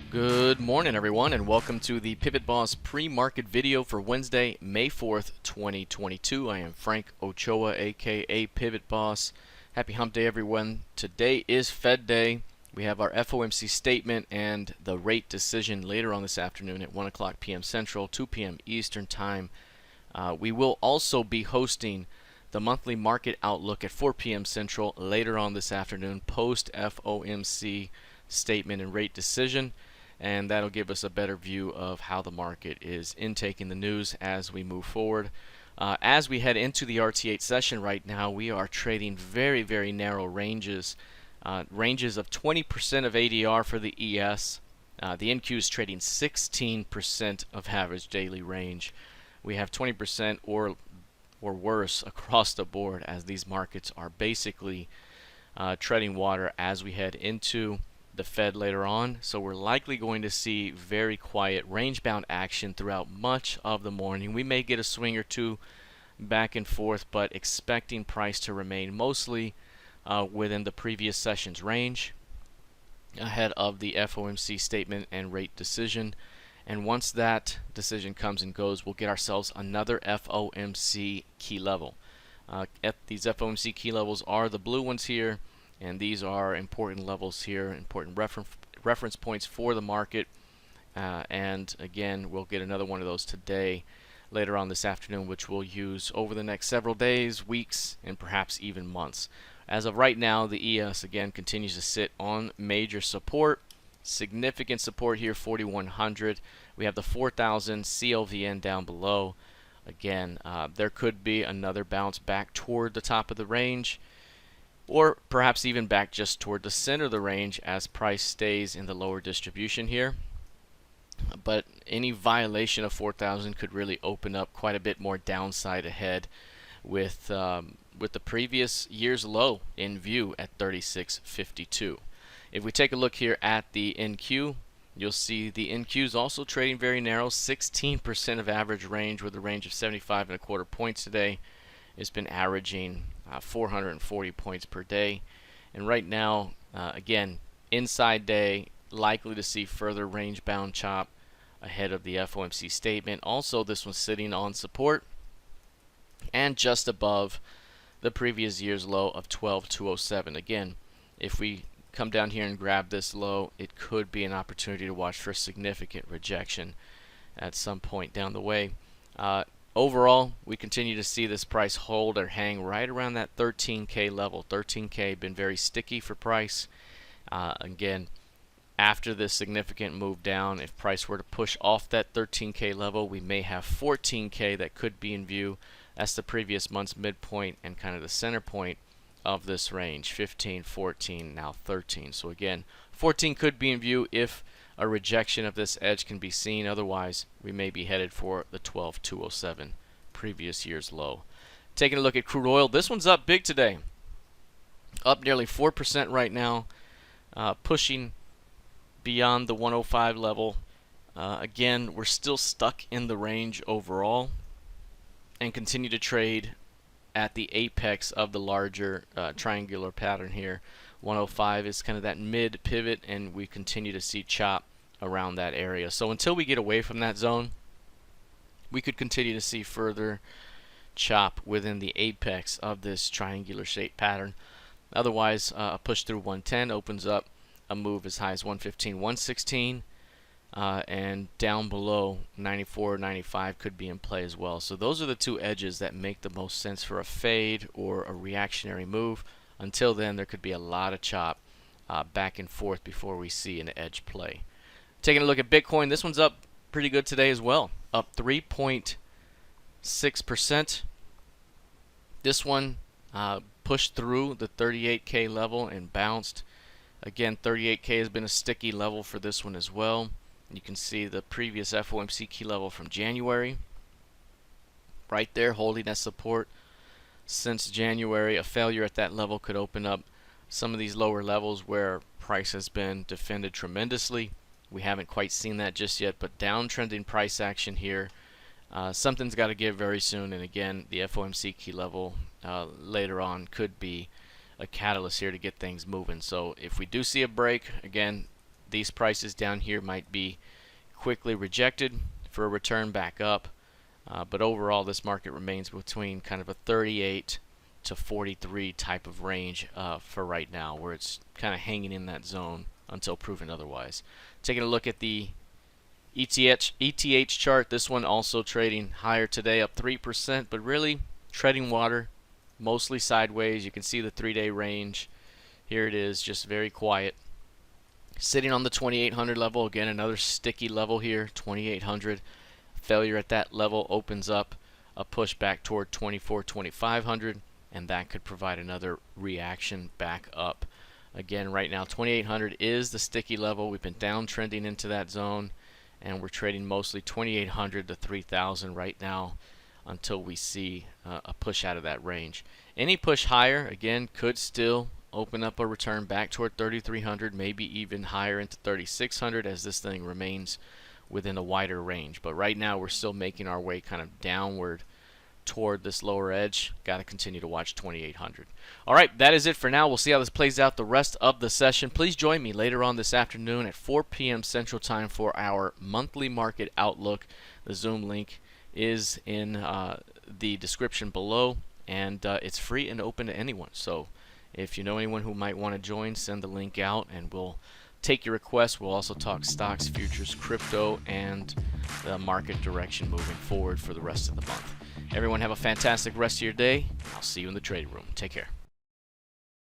Good morning, everyone, and welcome to the PivotBoss pre-market video for Wednesday, May 4th, 2022. I am Frank Ochoa, aka PivotBoss. Happy Hump Day, everyone. Today is Fed Day. We have our FOMC statement and the rate decision later on this afternoon at 1 o'clock p.m. Central, 2 p.m. Eastern Time. We will also be hosting the monthly market outlook at 4 p.m. Central later on this afternoon, post FOMC statement and rate decision. And that'll give us a better view of how the market is intaking the news as we move forward. As we head into the RT8 session right now, we are trading very, very narrow ranges. Ranges of 20% of ADR for the ES. The NQ is trading 16% of average daily range. We have 20% or worse across the board as these markets are basically treading water as we head into the Fed later on. So we're likely going to see very quiet range-bound action throughout much of the morning. We may get a swing or two back and forth, but expecting price to remain mostly within the previous session's range ahead of the FOMC statement and rate decision. And once that decision comes and goes, we'll get ourselves another FOMC key level. These FOMC key levels are the blue ones here, and these are important levels here, important reference points for the market. And again, we'll get another one of those today, later on this afternoon, which we'll use over the next several days, weeks, and perhaps even months. As of right now, the ES again continues to sit on major support. Significant support here, 4100. We have the 4000 CLVN down below. Again, there could be another bounce back toward the top of the range, or perhaps even back just toward the center of the range as price stays in the lower distribution here. But any violation of 4,000 could really open up quite a bit more downside ahead with the previous year's low in view at 36.52. If we take a look here at the NQ, you'll see the NQ is also trading very narrow, 16% of average range with a range of 75.25 points today. It's been averaging 440 points per day, and right now, again, inside day, likely to see further range-bound chop ahead of the FOMC statement. Also, this one's sitting on support and just above the previous year's low of 12,207. Again, if we come down here and grab this low, it could be an opportunity to watch for significant rejection at some point down the way. Overall, we continue to see this price hold or hang right around that 13K level. 13K been very sticky for price. Again, after this significant move down, if price were to push off that 13K level, we may have 14K that could be in view. That's the previous month's midpoint and kind of the center point of this range. 15, 14, now 13. So again, 14 could be in view if a rejection of this edge can be seen. Otherwise, we may be headed for the 12,207, previous year's low. Taking a look at crude oil, this one's up big today. Up nearly 4% right now, pushing beyond the 105 level. Again, we're still stuck in the range overall and continue to trade at the apex of the larger triangular pattern here. 105 is kind of that mid pivot, and we continue to see chop around that area. So until we get away from that zone, we could continue to see further chop within the apex of this triangular shaped pattern. Otherwise, a push through 110 opens up a move as high as 115, 116, and down below 94, 95 could be in play as well. So those are the two edges that make the most sense for a fade or a reactionary move. Until then, there could be a lot of chop back and forth before we see an edge play. Taking a look at Bitcoin, this one's up pretty good today as well, up 3.6%. This one pushed through the 38K level and bounced. Again, 38K has been a sticky level for this one as well. You can see the previous FOMC key level from January right there, holding that support since January. A failure at that level could open up some of these lower levels where price has been defended tremendously. We haven't quite seen that just yet, but downtrending price action here. Something's got to give very soon, and again, the FOMC key level later on could be a catalyst here to get things moving. So if we do see a break, again, these prices down here might be quickly rejected for a return back up. But overall, this market remains between kind of a 38 to 43 type of range for right now, where it's kind of hanging in that zone until proven otherwise. Taking a look at the ETH chart, this one also trading higher today, up 3%, but really treading water, mostly sideways. You can see the 3-day range. Here it is, just very quiet. Sitting on the 2800 level, again another sticky level here, 2800. Failure at that level opens up a push back toward 2500, and that could provide another reaction back up. Again, right now 2800 is the sticky level. We've been downtrending into that zone, and we're trading mostly 2800 to 3000 right now until we see a push out of that range. Any push higher, again, could still open up a return back toward 3300, maybe even higher into 3600 as this thing remains within a wider range. But right now we're still making our way kind of downward toward this lower edge. Got to continue to watch 2800. All right, that is it for now. We'll see how this plays out the rest of the session. Please join me later on this afternoon at 4 p.m. Central Time for our monthly market outlook. The Zoom link is in the description below, and it's free and open to anyone. So if you know anyone who might want to join, send the link out and we'll take your request. We'll also talk stocks, futures, crypto, and the market direction moving forward for the rest of the month. Everyone have a fantastic rest of your day. I'll see you in the trading room. Take care.